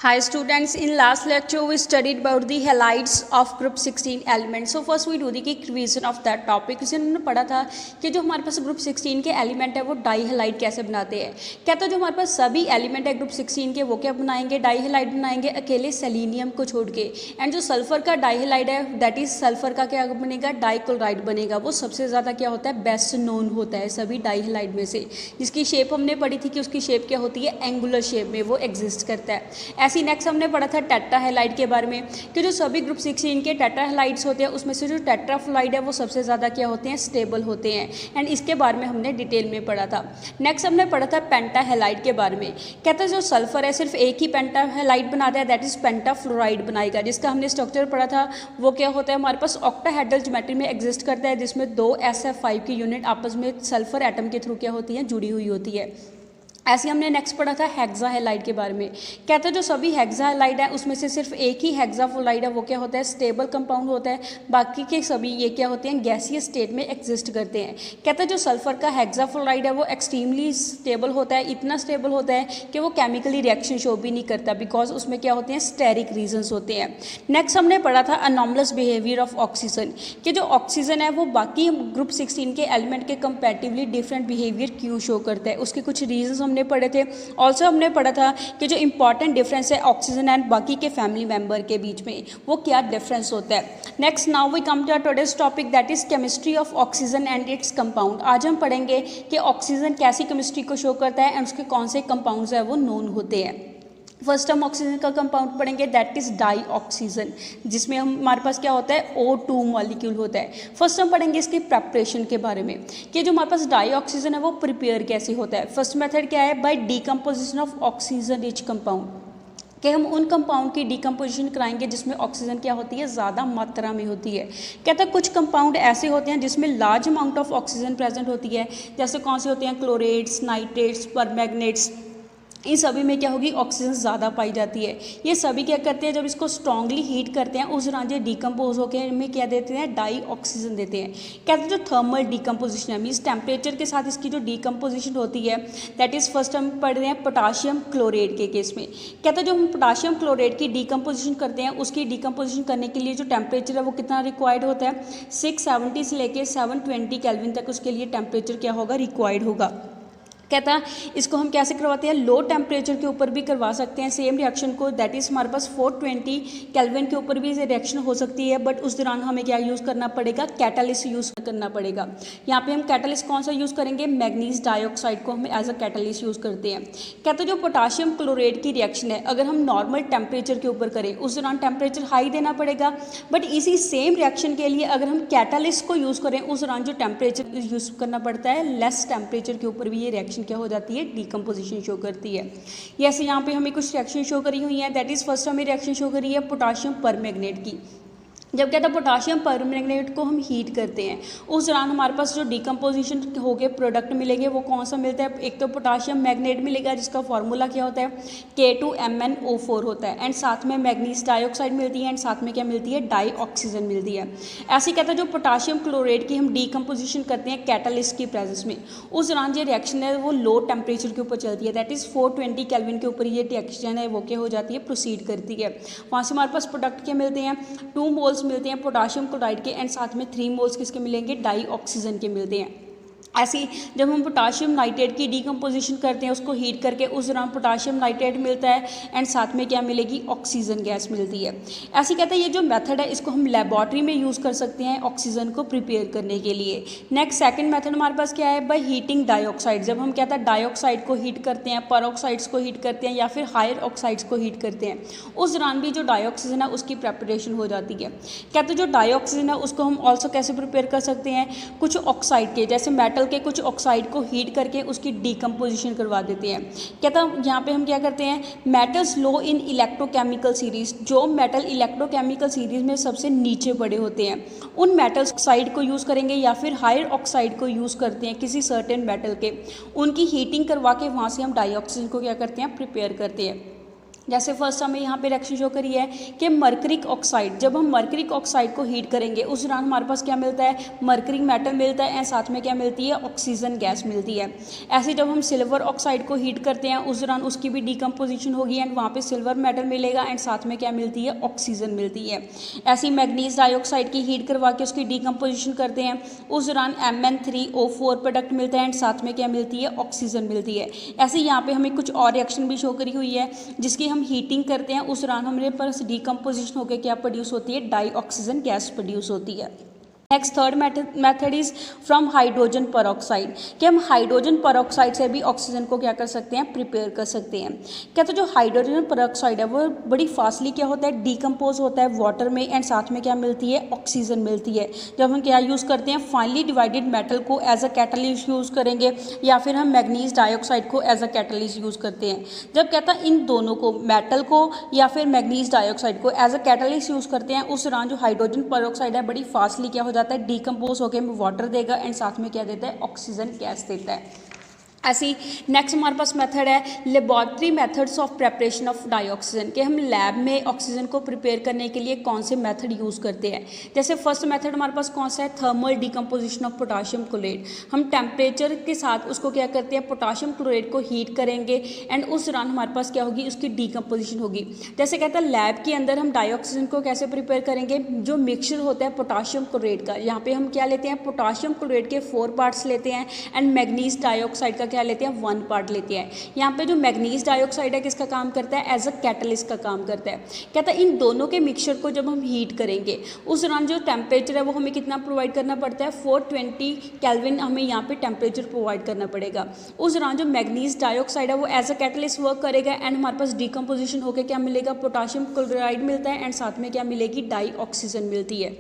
Hi students, in last lecture we studied about the halides of group 16 elements. So first we do the revision of that topic. इसमें हमने पढ़ा था कि जो हमारे पास group 16 के एलिमेंट है वो डाई हेलाइड कैसे बनाते हैं। कहता है जो हमारे पास सभी एलिमेंट है ग्रुप 16 के वो क्या बनाएंगे, डाई हेलाइड बनाएंगे अकेले सेलेनियम को छोड़ के। एंड जो सल्फर का डाई हेलाइड है दैट इज सल्फर का क्या बनेगा, डाइक्लोराइड बनेगा। वो सबसे ज़्यादा क्या होता है, बेस्ट नोन होता है सभी डाई हेलाइड में से, जिसकी शेप हमने पढ़ी थी कि उसकी शेप क्या होती है, एंगुलर शेप में वो एग्जिस्ट करता है। ऐसी नेक्स्ट हमने पढ़ा था टेट्राहेलाइड के बारे में कि जो सभी ग्रुप 16 के टेट्राहेलाइड्स होते हैं उसमें से जो टेट्राफ्लोराइड है वो सबसे ज़्यादा क्या होते हैं, स्टेबल होते हैं। एंड इसके बारे में हमने डिटेल में पढ़ा था। नेक्स्ट हमने पढ़ा था पेंटाहेलाइड के बारे में। कहता है जो सल्फर है सिर्फ एक ही पेंटाहेलाइड बनाता है दैट इज पेंटाफ्लोराइड बनाएगा, जिसका हमने स्ट्रक्चर पढ़ा था वो क्या होता है, हमारे पास ऑक्टाहेड्रल ज्योमेट्री में एग्जिस्ट करता है जिसमें दो SF5 की यूनिट आपस में सल्फर एटम के थ्रू क्या होती है, जुड़ी हुई होती है। ऐसे हमने नेक्स्ट पढ़ा था हेक्साहेलाइड के बारे में। कहता है जो सभी हेक्साहेलाइड है उसमें से सिर्फ एक ही हेक्साफ्लोराइड है वो क्या होता है, स्टेबल कंपाउंड होता है। बाकी के सभी ये क्या होते हैं, गैसियस स्टेट में एग्जिस्ट करते हैं। कहता है जो सल्फर का हेक्साफ्लोराइड है वो एक्सट्रीमली स्टेबल होता है, इतना स्टेबल होता है कि वो केमिकली रिएक्शन शो भी नहीं करता बिकॉज उसमें क्या होते हैं, स्टेरिक रीजन्स होते हैं। नेक्स्ट हमने पढ़ा था अनॉमलस बिहेवियर ऑफ ऑक्सीजन, कि जो ऑक्सीजन है वो बाकी ग्रुप 16 के एलिमेंट के कंपैरेटिवली डिफरेंट बिहेवियर क्यों शो करता है, उसके कुछ रीजंस हमने पढ़े थे। ऑल्सो हमने पढ़ा था कि जो इंपॉर्टेंट डिफरेंस है ऑक्सीजन एंड बाकी के फैमिली मेंबर के बीच में वो क्या डिफरेंस होता है। Next now we come to today's topic that is chemistry of oxygen and its compound. आज हम पढ़ेंगे कि ऑक्सीजन कैसी केमिस्ट्री को शो करता है एंड उसके कौन से कंपाउंड्स है वो नोन होते हैं। फर्स्ट हम ऑक्सीजन का कंपाउंड पढ़ेंगे दैट इज डाई ऑक्सीजन, जिसमें हमारे पास क्या होता है, O2 मॉलिक्यूल होता है। फर्स्ट हम पढ़ेंगे इसकी प्रेपरेशन के बारे में कि जो हमारे पास डाई ऑक्सीजन है वो प्रिपेयर कैसे होता है। फर्स्ट मेथड क्या है, by decomposition of oxygen rich compound, कि हम उन कंपाउंड की डीकम्पोजिशन कराएंगे जिसमें ऑक्सीजन क्या होती है, ज़्यादा मात्रा में होती है। कहता है कुछ कंपाउंड ऐसे होते हैं जिसमें large amount of oxygen present होती है, जैसे कौन से होते हैं, क्लोरेट्स, नाइट्रेट्स, परमैंगनेट्स, इन सभी में क्या होगी, ऑक्सीजन ज़्यादा पाई जाती है। ये सभी क्या करते हैं, जब इसको स्ट्रांगली हीट करते हैं उस दौरान ये डीकम्पोज होकर इनमें क्या देते हैं, डाई ऑक्सीजन देते हैं। कहते हैं जो थर्मल डीकम्पोजिशन है मीन्स टेम्परेचर के साथ इसकी जो डीकम्पोजिशन होती है दैट इज़ फर्स्ट हम पढ़ रहे हैं पोटाशियम क्लोरेट के केस में। कहते हैं जो हम पोटाशियम क्लोरेट की डीकम्पोजिशन करते हैं उसकी डीकम्पोजिशन करने के लिए जो टेम्परेचर है वो कितना रिक्वायर्ड होता है, 670 से लेकर 720 केल्विन तक उसके लिए टेम्परेचर क्या होगा, रिक्वायर्ड होगा। कहता है इसको हम कैसे करवाते हैं, लो टेम्परेचर के ऊपर भी करवा सकते हैं सेम रिएक्शन को, दैट इज़ हमारे पास 420 केल्विन के ऊपर भी रिएक्शन हो सकती है, बट उस दौरान हमें क्या यूज़ करना पड़ेगा, कैटालिस्ट यूज़ करना पड़ेगा। यहाँ पे हम कैटालिस्ट कौन सा यूज़ करेंगे, मैग्नीज डाइऑक्साइड को हम एज अ कैटालिस्ट यूज़ करते हैं। कहते हैं जो पोटाशियम क्लोरेट की रिएक्शन है अगर हम नॉर्मल टेम्परेचर के ऊपर करें उस दौरान टेम्परेचर हाई देना पड़ेगा, बट इसी सेम रिएक्शन के लिए अगर हम कैटालिस्ट को यूज़ करें उस दौरान जो टेम्परेचर यूज़ करना पड़ता है लेस टेम्परेचर के ऊपर भी ये रिएक्शन क्या हो जाती है, डीकम्पोजिशन शो करती है। जैसे यहाँ पे हमें कुछ रिएक्शन शो करी हुई है दैट इज फर्स्ट हमें रिएक्शन शो करी है पोटाशियम परमैंगनेट की। जब कहता है पोटाशियम परमैंगनेट को हम हीट करते हैं उस दौरान हमारे पास जो डीकम्पोजिशन हो गए प्रोडक्ट मिलेंगे वो कौन सा मिलता है, एक तो पोटाशियम मैग्नेट मिलेगा जिसका फॉर्मूला क्या होता है, K2MnO4 होता है, एंड साथ में मैग्नीज डाइऑक्साइड मिलती है एंड साथ में क्या मिलती है, डाई ऑक्सीजन मिलती है। ऐसे ही कहता है जो पोटाशियम क्लोरेट की हम डीकम्पोजिशन करते हैं कैटालिस्ट की प्रेजेंस में उस दौरान जो रिएक्शन है वो लो टेम्परेचर के ऊपर चलती है, दैट इज़ 420 केल्विन के ऊपर ये रिएक्शन है वो क्या हो जाती है, प्रोसीड करती है। वहाँ से हमारे पास प्रोडक्ट क्या मिलते हैं, 2 मोल्स मिलते हैं पोटाशियम क्लोराइड के एंड साथ में 3 मोल्स किसके मिलेंगे, डाई ऑक्सीजन के मिलते हैं। ऐसे ही जब हम पोटाशियम नाइट्रेट की डीकम्पोजिशन करते हैं उसको हीट करके उस दौरान पोटाशियम नाइट्रेट मिलता है एंड साथ में क्या मिलेगी, ऑक्सीजन गैस मिलती है। ऐसे कहते हैं ये जो मेथड है इसको हम लेबॉर्ट्री में यूज़ कर सकते हैं ऑक्सीजन को प्रिपेयर करने के लिए। नेक्स्ट सेकंड मेथड हमारे पास क्या है, बाय हीटिंग डाइऑक्साइड। जब हम कहता है डाइऑक्साइड को हीट करते हैं, परऑक्साइड्स को हीट करते हैं या फिर हायर ऑक्साइड्स को हीट करते हैं उस दौरान भी जो डाइऑक्सीजन है उसकी प्रेपरेशन हो जाती है। कहते हैं जो डाइऑक्सीजन है उसको हम ऑल्सो कैसे प्रिपेयर कर सकते हैं, कुछ ऑक्साइड के जैसे मेटल के कुछ ऑक्साइड को हीट करके उसकी डीकम्पोजिशन करवा देते हैं। कहता है यहाँ पे हम क्या करते हैं, मेटल्स लो इन इलेक्ट्रोकेमिकल सीरीज, जो मेटल इलेक्ट्रोकेमिकल सीरीज में सबसे नीचे पड़े होते हैं उन मेटल्स ऑक्साइड को यूज़ करेंगे या फिर हायर ऑक्साइड को यूज़ करते हैं किसी सर्टेन मेटल के, उनकी हीटिंग करवा के वहाँ से हम डाइऑक्सीजन को क्या करते हैं, प्रिपेयर करते हैं। जैसे फर्स्ट हमें यहाँ पे रिएक्शन शो करी है कि मर्करिक ऑक्साइड, जब हम मर्करिक ऑक्साइड को हीट करेंगे उस दौरान हमारे पास क्या मिलता है, मर्करिक मेटल मिलता है एंड साथ में क्या मिलती है, ऑक्सीजन गैस मिलती है। ऐसे जब हम सिल्वर ऑक्साइड को हीट करते हैं उस दौरान उसकी भी डीकम्पोजिशन होगी एंड वहाँ पे सिल्वर मेटल मिलेगा एंड साथ में क्या मिलती है, ऑक्सीजन मिलती है। ऐसी मैग्नीज डाइऑक्साइड की हीट करवा के उसकी डीकम्पोजिशन करते हैं उस दौरान MN3O4 प्रोडक्ट मिलता है एंड साथ में क्या मिलती है, ऑक्सीजन मिलती है। ऐसे यहाँ पे हमें कुछ और रिएक्शन भी शो करी हुई है जिसकी हम हीटिंग करते हैं उस दौरान हमारे पास डीकम्पोजिशन होकर क्या प्रोड्यूस होती है, डाई ऑक्सीजन गैस प्रोड्यूस होती है। Next third method is from hydrogen peroxide, कि हम हाइड्रोजन परऑक्साइड से भी ऑक्सीजन को क्या कर सकते हैं, प्रिपेयर कर सकते हैं। क्या तो जो हाइड्रोजन परऑक्साइड है वो बड़ी फास्टली क्या होता है, डीकम्पोज होता है वाटर में एंड साथ में क्या मिलती है, ऑक्सीजन मिलती है। जब हम क्या यूज़ करते हैं, फाइनली डिवाइडेड मेटल को एज अ कैटलिस्ट यूज़ करेंगे या फिर हम मैग्नीज डाइऑक्साइड को एज अ कैटलिस्ट यूज़ करते हैं। जब कहता है इन दोनों को, मेटल को या फिर मैग्नीज डाइऑक्साइड को एज अ कैटलिस्ट यूज़ करते हैं उस दौरान जो हाइड्रोजन परऑक्साइड है बड़ी फास्टली क्या हो जाता है, डीकम्पोज होकर हमें वाटर देगा एंड साथ में क्या देता है, ऑक्सीजन गैस देता है। ऐसी नेक्स्ट हमारे पास मेथड है laboratory methods of preparation of dioxygen, कि हम लैब में ऑक्सीजन को प्रिपेयर करने के लिए कौन से मेथड यूज़ करते हैं। जैसे फर्स्ट मेथड हमारे पास कौन सा है, thermal decomposition of potassium chloride. हम टेम्परेचर के साथ उसको क्या करते हैं, पोटाशियम क्लोराइड को हीट करेंगे एंड उस दौरान हमारे पास क्या होगी, उसकी डीकम्पोजिशन होगी। जैसे कहता है लैब के अंदर हम डाइऑक्सीजन को कैसे प्रिपेयर करेंगे, जो मिक्सचर होता है पोटाशियम क्लोराइड का, यहाँ पे हम क्या लेते हैं, पोटाशियम क्लोराइड के 4 पार्ट्स लेते हैं एंड मैग्नीज डाइऑक्साइड का क्या लेते हैं, 1 पार्ट लेते हैं। यहाँ पे जो मैग्नीज डाइऑक्साइड है किसका काम करता है, एज अ कैटलिस्ट का काम करता है। कहता है इन दोनों के मिक्सचर को जब हम हीट करेंगे उस दौरान जो टेम्परेचर है वो हमें कितना प्रोवाइड करना पड़ता है, 420 केल्विन हमें यहाँ पे टेम्परेचर प्रोवाइड करना पड़ेगा। उस दौरान जो मैग्नीज डाइऑक्साइड है वो एज अ कैटलिस्ट वर्क करेगा एंड हमारे पास डीकम्पोजिशन होकर क्या मिलेगा, पोटाशियम क्लोराइड मिलता है एंड साथ में क्या मिलेगी, डाई ऑक्सीजन मिलती है।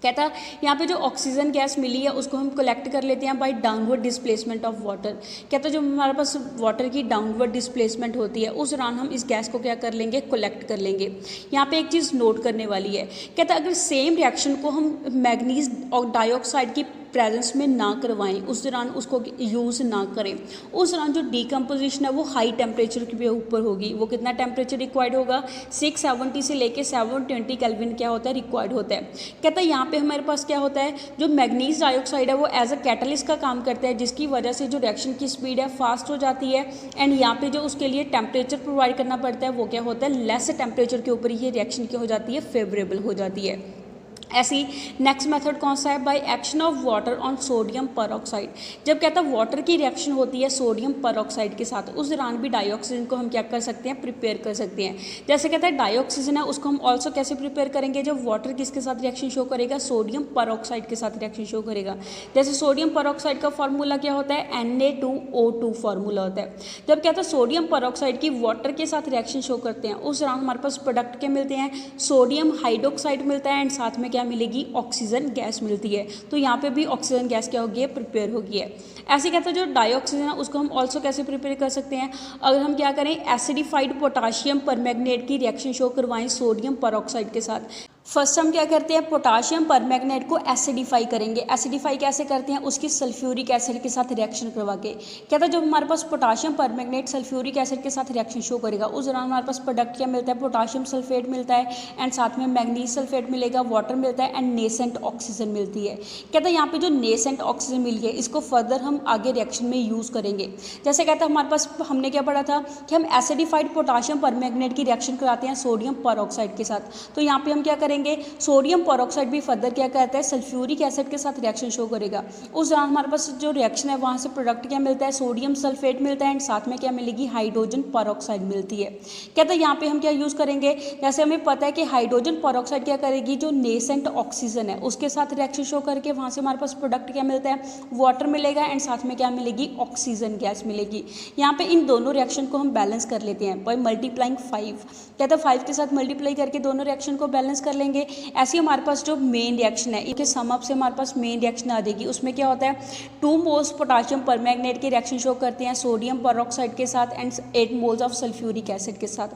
कहता है यहाँ पे जो ऑक्सीजन गैस मिली है उसको हम कलेक्ट कर लेते हैं by downward displacement of water. कहता है जो हमारे पास वाटर की डाउनवर्ड डिस्प्लेसमेंट होती है उस दौरान हम इस गैस को क्या कर लेंगे, कलेक्ट कर लेंगे। यहाँ पे एक चीज़ नोट करने वाली है, कहता है अगर सेम रिएक्शन को हम मैग्नीज और डाइऑक्साइड की प्रेजेंस में ना करवाएं, उस दौरान उसको यूज़ ना करें, उस दौरान जो डीकम्पोजिशन है वो हाई टेम्परेचर के ऊपर होगी। वो कितना टेम्परेचर रिक्वायर्ड होगा, 670 से लेके 720 केल्विन क्या होता है, रिक्वायर्ड होता है। कहता है यहाँ पे हमारे पास क्या होता है, जो मैग्नीज डाइऑक्साइड है वो एज अ कैटलिस्ट का काम करता है जिसकी वजह से जो रिएक्शन की स्पीड है फास्ट हो जाती है एंड यहाँ पे जो उसके लिए टेम्परेचर प्रोवाइड करना पड़ता है वो क्या होता है, लेस टेम्परेचर के ऊपर ये रिएक्शन क्या हो जाती है, फेवरेबल हो जाती है। ऐसी नेक्स्ट मेथड कौन सा है, by action of water on sodium peroxide. जब कहता है वाटर की रिएक्शन होती है सोडियम परऑक्साइड के साथ उस दौरान भी डाइऑक्सीजन को हम क्या कर सकते हैं, प्रिपेयर कर सकते हैं। जैसे कहता है डाइऑक्सीजन है उसको हम ऑल्सो कैसे प्रिपेयर करेंगे, जब वाटर किसके साथ रिएक्शन शो करेगा, सोडियम परऑक्साइड के साथ रिएक्शन शो करेगा। जैसे सोडियम परऑक्साइड का फार्मूला क्या होता है, Na2O2 फार्मूला होता है। जब कहता है सोडियम परऑक्साइड की वाटर के साथ रिएक्शन शो करते हैं उस दौरान हमारे पास प्रोडक्ट क्या मिलते हैं, सोडियम हाइड्रोक्साइड मिलता है एंड साथ में क्या मिलेगी, ऑक्सीजन गैस मिलती है। तो यहाँ पे भी ऑक्सीजन गैस क्या होगी है, प्रिपेयर होगी है। ऐसे कहते हैं जो डाइऑक्सीजन है उसको हम ऑल्सो कैसे प्रिपेयर कर सकते हैं, अगर हम क्या करें, एसिडिफाइड पोटाशियम परमैंगनेट की रिएक्शन शो करवाएं सोडियम परऑक्साइड के साथ। फर्स्ट हम क्या करते हैं, पोटाशियम परमैंगनेट को एसिडिफाई करेंगे। एसिडिफाई कैसे करते हैं, उसकी सल्फ्यूरिक एसिड के साथ रिएक्शन करवा के। कहता है जब हमारे पास पोटाशियम परमैंगनेट सल्फ्यूरिक एसिड के साथ रिएक्शन शो करेगा उस दौरान हमारे पास प्रोडक्ट क्या मिलता है, पोटाशियम सल्फेट मिलता है एंड साथ में मैग्नीज सल्फेट मिलेगा, वाटर मिलता है एंड नेसेंट ऑक्सीजन मिलती है। कहता है यहाँ पे जो नेसेंट ऑक्सीजन मिली है इसको फर्दर हम आगे रिएक्शन में यूज़ करेंगे। जैसे कहता है हमारे पास हमने क्या पढ़ा था कि हम एसिडिफाइड पोटाशियम परमैंगनेट की रिएक्शन कराते हैं सोडियम परऑक्साइड के साथ। तो यहाँ पे हम क्या करेंगे, सोडियम परऑक्साइड भी फर्दर क्या कहता है, सल्फ्यूरिक एसिड के साथ रिएक्शन शो करेगा। उस दौरान हमारे पास जो रिएक्शन है वहाँ से प्रोडक्ट क्या मिलता है, सोडियम सल्फेट मिलता है एंड साथ में क्या मिलेगी, हाइड्रोजन परऑक्साइड मिलती है। कहता है यहाँ पे हम क्या यूज़ करेंगे, जैसे हमें पता है कि हाइड्रोजन परऑक्साइड क्या करेगी, जो नेसेंट ऑक्सीजन है उसके साथ रिएक्शन शो करके वहाँ से हमारे पास प्रोडक्ट क्या मिलता है, वाटर मिलेगा एंड साथ में क्या मिलेगी, ऑक्सीजन गैस मिलेगी। यहाँ पे इन दोनों रिएक्शन को हम बैलेंस कर लेते हैं बाय मल्टीप्लाइंग 5। कहता है 5 के साथ मल्टीप्लाई करके दोनों रिएक्शन को बैलेंस कर लेंगे। ऐसे हमारे पास जो मेन रिएक्शन है इनके सम अप से हमारे पास मेन रिएक्शन आ जाएगी। उसमें क्या होता है, 2 मोल्स पोटाशियम परमैंगनेट के रिएक्शन शो करते हैं सोडियम परऑक्साइड के साथ and 8 moles of sulphuric acid के साथ।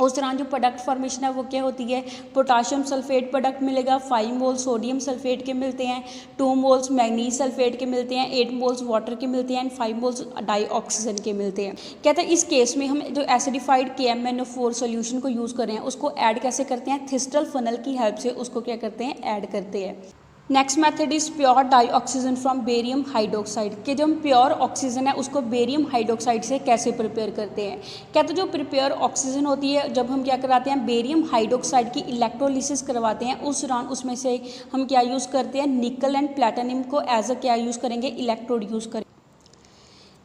उस दौरान जो प्रोडक्ट फॉर्मेशन है वो क्या होती है, पोटाशियम सल्फेट प्रोडक्ट मिलेगा, 5 मोल्स सोडियम सल्फेट के मिलते हैं, 2 मोल्स मैग्नीज सल्फेट के मिलते हैं, 8 मोल्स वाटर के मिलते हैं एंड 5 मोल्स डाई ऑक्सीजन के मिलते हैं। कहते हैं इस केस में हम जो एसिडिफाइड KMnO4 सोल्यूशन को यूज़ कर रहे हैं उसको ऐड कैसे करते हैं, थिस्टल फनल की हेल्प से उसको क्या करते हैं, ऐड करते हैं। Next method is pure dioxygen from barium hydroxide, कि जो हम प्योर ऑक्सीजन है उसको बेरियम हाइड्रोक्साइड से कैसे प्रिपेयर करते हैं। कहते जो प्रिपेयर ऑक्सीजन होती है जब हम क्या कराते हैं, बेरियम हाइड्रोक्साइड की इलेक्ट्रोलिसिस करवाते हैं, उस दौरान उसमें से हम क्या यूज़ करते हैं, निकल एंड प्लेटिनम को एज अ क्या यूज़ करेंगे, इलेक्ट्रोड यूज़ करेंगे।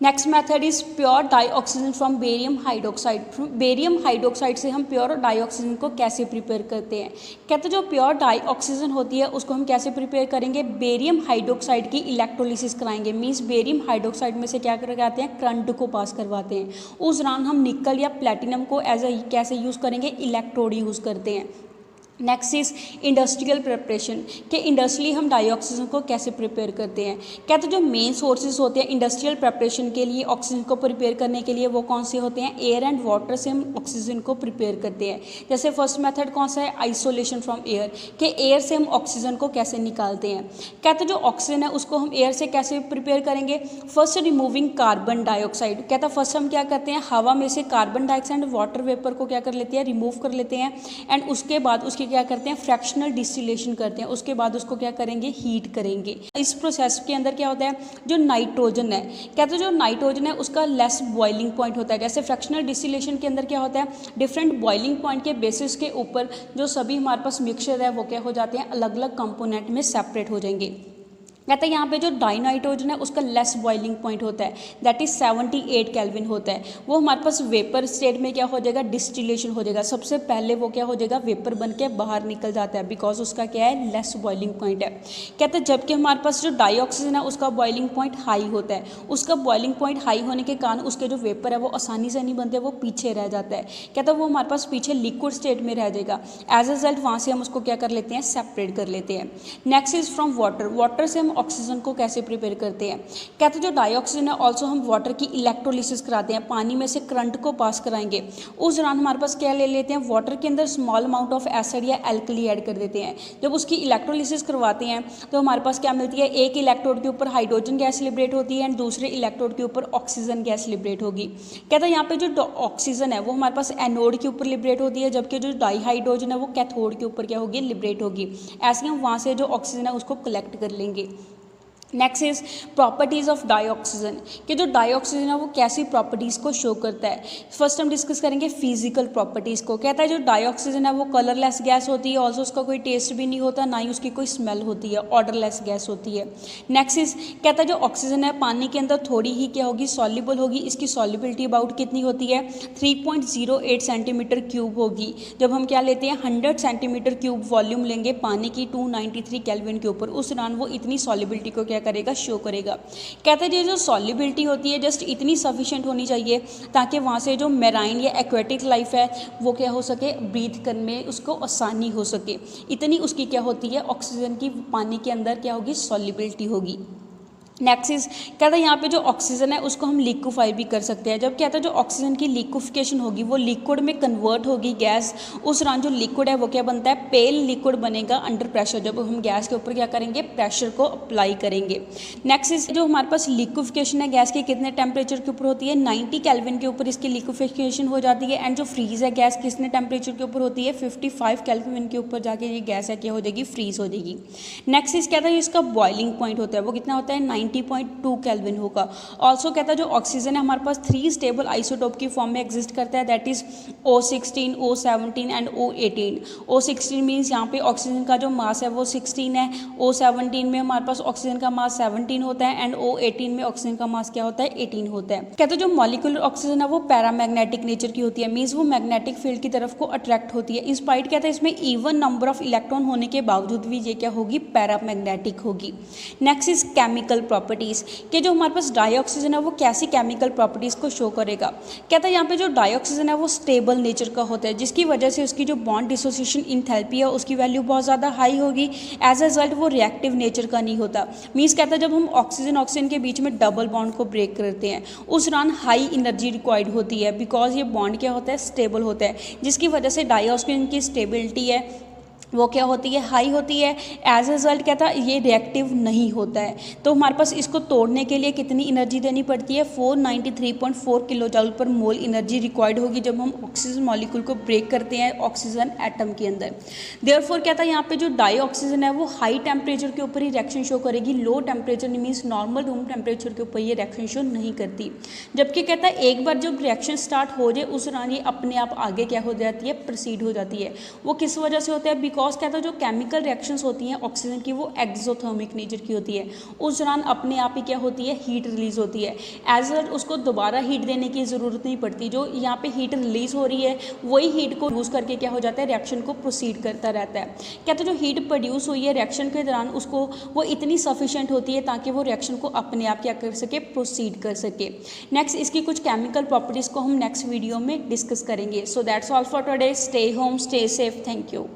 Next method is pure dioxygen from barium hydroxide. Barium hydroxide से हम प्योर डाइऑक्सीजन को कैसे प्रिपेयर करते हैं। कहते जो प्योर डाइऑक्सीजन होती है उसको हम कैसे प्रिपेयर करेंगे, बेरियम हाइड्रोक्साइड की इलेक्ट्रोलिसिस कराएंगे। मींस बेरियम हाइड्रोक्साइड में से क्या करवाते हैं, करंट को पास करवाते हैं। उस दौरान हम निकल या प्लेटिनम को एज अ कैसे यूज़ करेंगे, इलेक्ट्रोड यूज़ करते हैं। नेक्स्ट इज इंडस्ट्रियल प्रिपरेशन, कि इंडस्ट्रियली हम डाइऑक्सीजन को कैसे प्रिपेयर करते हैं। कहते जो मेन सोर्सेज होते हैं इंडस्ट्रियल प्रिपरेशन के लिए, ऑक्सीजन को प्रिपेयर करने के लिए, वो कौन से होते हैं, एयर एंड वाटर से हम ऑक्सीजन को प्रिपेयर करते हैं। जैसे फर्स्ट मेथड कौन सा है, आइसोलेशन फ्रॉम एयर, कि एयर से हम ऑक्सीजन को कैसे निकालते हैं। कहते जो ऑक्सीजन है उसको हम एयर से कैसे प्रिपेयर करेंगे, फर्स्ट रिमूविंग कार्बन डाइऑक्साइड। कहता फर्स्ट हम क्या करते हैं, हवा में से carbon dioxide and water vapour को क्या कर लेते हैं, रिमूव कर लेते हैं एंड उसके बाद उसकी क्या करते हैं, फ्रैक्शनल डिस्टिलेशन करते हैं। उसके बाद उसको क्या करेंगे, हीट करेंगे। इस प्रोसेस के अंदर क्या होता है, जो नाइट्रोजन है, कहते हैं जो नाइट्रोजन है उसका लेस बॉइलिंग पॉइंट होता है। जैसे फ्रैक्शनल डिस्टिलेशन के अंदर क्या होता है, डिफरेंट बॉइलिंग पॉइंट के बेसिस के ऊपर जो सभी हमारे पास मिक्सचर है वो क्या हो जाते हैं, अलग अलग कंपोनेंट में सेपरेट हो जाएंगे। कहते हैं यहाँ पे जो डाइनाइट्रोजन है उसका लेस बॉइलिंग पॉइंट होता है, दैट इज 78 केल्विन होता है। वो हमारे पास वेपर स्टेट में क्या हो जाएगा, डिस्टिलेशन हो जाएगा। सबसे पहले वो क्या हो जाएगा, वेपर बन के बाहर निकल जाता है, बिकॉज उसका क्या है, लेस बॉइलिंग पॉइंट है। कहते हैं जबकि हमारे पास जो डाइऑक्सीजन है उसका बॉइलिंग पॉइंट हाई होता है। उसका बॉइलिंग पॉइंट हाई होने के कारण उसके जो वेपर है वो आसानी से नहीं बनते, वो पीछे रह जाता है। कहते हैं वो हमारे पास पीछे लिक्विड स्टेट में रह जाएगा। एज अ रिजल्ट वहाँ से हम उसको क्या कर लेते हैं, सेपरेट कर लेते हैं। Next is from water, water से हम ऑक्सीजन को कैसे प्रिपेयर करते हैं। कहते हैं जो डाइऑक्सीजन है ऑल्सो हम वाटर की इलेक्ट्रोलिसिस कराते हैं, पानी में से करंट को पास कराएंगे। उस दौरान हमारे पास क्या ले लेते हैं, वाटर के अंदर स्मॉल अमाउंट ऑफ एसिड या एल्कली ऐड कर देते हैं। जब उसकी इलेक्ट्रोलिसिस करवाते हैं तो हमारे पास क्या मिलती है, एक इलेक्ट्रोड के ऊपर हाइड्रोजन गैस लिबरेट होती है एंड दूसरे इलेक्ट्रोड के ऊपर ऑक्सीजन गैस लिबरेट होगी। कहते हैं यहाँ पे जो ऑक्सीजन है वो हमारे पास एनोड के ऊपर लिबरेट होती है, जबकि जो डाईहाइड्रोजन है वो कैथोड के ऊपर क्या होगी, लिबरेट होगी। ऐसे हम वहाँ से जो ऑक्सीजन है उसको कलेक्ट कर लेंगे। Next is properties of dioxygen, कि जो डाइऑक्सीजन है वो कैसी प्रॉपर्टीज़ को शो करता है। फर्स्ट हम डिस्कस करेंगे फिजिकल प्रॉपर्टीज़ को। कहता है जो डाइऑक्सीजन है वो कलरलेस गैस होती है, ऑल्सो उसका कोई टेस्ट भी नहीं होता, ना ही उसकी कोई स्मेल होती है, ऑर्डरलेस गैस होती है। नेक्स्ट इज कहता है जो ऑक्सीजन है पानी के अंदर थोड़ी ही क्या होगी, सॉल्युबल होगी। इसकी सॉल्युबिलिटी अबाउट कितनी होती है, 3.08 सेंटीमीटर क्यूब होगी। जब हम क्या लेते हैं, 100 सेंटीमीटर क्यूब वॉल्यूम लेंगे पानी की 293 केल्विन के ऊपर, उस दौरान वो इतनी सॉल्युबिलिटी को क्या करेगा, शो करेगा। कहते हैं जो सॉल्युबिलिटी होती है जस्ट इतनी सफिशिएंट होनी चाहिए ताकि वहाँ से जो मेराइन या एक्वेटिक लाइफ है वो क्या हो सके, ब्रीथ करने में उसको आसानी हो सके। इतनी उसकी क्या होती है, ऑक्सीजन की पानी के अंदर क्या होगी, सॉल्युबिलिटी होगी। नेक्स्ट इज कहता है यहाँ पे जो ऑक्सीजन है उसको हम लिक्विफाई भी कर सकते हैं। जब कहता है जो ऑक्सीजन की लिक्विफिकेशन होगी वो लिक्विड में कन्वर्ट होगी गैस। उस दौरान जो लिक्विड है वो क्या बनता है, पेल लिक्विड बनेगा अंडर प्रेशर, जब हम गैस के ऊपर क्या करेंगे, प्रेशर को अप्लाई करेंगे। नेक्स्ट इज जो हमारे पास लिक्विफिकेशन है गैस की कितने टेम्परेचर के ऊपर होती है, 90 केल्विन के ऊपर इसकी लिक्विफिकेशन हो जाती है। एंड जो फ्रीज है गैस कितने टेम्परेचर के ऊपर होती है, 55 केल्विन के ऊपर जाके ये गैस है क्या हो जाएगी, फ्रीज हो जाएगी। नेक्स्ट इज कहता है इसका बॉइलिंग पॉइंट होता है वो कितना होता है, 90.2 केल्विन होगा। ऑल्सो कहता है जो ऑक्सीजन है हमारे पास 3 स्टेबल आइसोटोप की फॉर्म में एग्जिस्ट करता है, that is O16, O17 and O18। O16 means यहाँ पे ऑक्सीजन का जो मास है वो 16 है, O17 में हमारे पास ऑक्सीजन का मास 17 होता है एंड O18 में ऑक्सीजन का मास क्या होता है, 18 होता है। कहते हैं जो मॉलिक्यूलर ऑक्सीजन है वो पैरामैग्नेटिक नेचर की होती है, मीन्स वो मैग्नेटिक फील्ड की तरफ को अट्रैक्ट होती है। इंस्पाइट कहता है इसमें इवन नंबर ऑफ इलेक्ट्रॉन होने के बावजूद भी ये क्या होगी, पैरामैग्नेटिक होगी। नेक्स्ट इज केमिकल प्रॉपर्टीज़ कि जो हमारे पास डाइऑक्सीजन है वो कैसी केमिकल प्रॉपर्टीज़ को शो करेगा। कहता है यहाँ पे जो डाइऑक्सीजन है वो स्टेबल नेचर का होता है, जिसकी वजह से उसकी जो बॉन्ड डिसोसिएशन इंथैल्पी है उसकी वैल्यू बहुत ज़्यादा हाई होगी। एज अ रिजल्ट वो रिएक्टिव नेचर का नहीं होता। मीन्स कहता है जब हम ऑक्सीजन के बीच में डबल बॉन्ड को ब्रेक करते हैं उस दौरान हाई एनर्जी रिक्वायर्ड होती है, बिकॉज ये बॉन्ड क्या होता है, स्टेबल होता है, जिसकी वजह से डाइऑक्सीजन की स्टेबिलिटी है वो क्या होती है, हाई होती है। एज ए रिजल्ट कहता है ये रिएक्टिव नहीं होता है। तो हमारे पास इसको तोड़ने के लिए कितनी एनर्जी देनी पड़ती है, 493.4 किलो जूल पर मोल एनर्जी रिक्वायर्ड होगी जब हम ऑक्सीजन मॉलिक्यूल को ब्रेक करते हैं ऑक्सीजन एटम के अंदर। देयरफॉर कहता है यहाँ पे जो डाइऑक्सीजन है वो हाई टेम्परेचर के ऊपर ही रिएक्शन शो करेगी, low temperature means normal room temperature के ऊपर ये रिएक्शन शो नहीं करती। जबकि कहता है एक बार जब रिएक्शन स्टार्ट हो जाए उस दौरान ये अपने आप आगे क्या हो जाती है, प्रोसीड हो जाती है। वो किस वजह से होता है, बिकॉज कहता है जो केमिकल रिएक्शंस होती हैं ऑक्सीजन की वो एक्सोथर्मिक नेचर की होती है। उस दौरान अपने आप ही क्या होती है, हीट रिलीज होती है। एज वेल उसको दोबारा हीट देने की ज़रूरत नहीं पड़ती। जो यहाँ पे हीट रिलीज हो रही है वही हीट को यूज़ करके क्या हो जाता है, रिएक्शन को प्रोसीड करता रहता है। कहते हैं जो हीट प्रोड्यूस हुई है रिएक्शन के दौरान उसको वो इतनी सफिशिएंट होती है ताकि वो रिएक्शन को अपने आप क्या कर सके, प्रोसीड कर सके। नेक्स्ट इसकी कुछ केमिकल प्रॉपर्टीज़ को हम नेक्स्ट वीडियो में डिस्कस करेंगे। So that's all for today. Stay home, stay safe, thank you.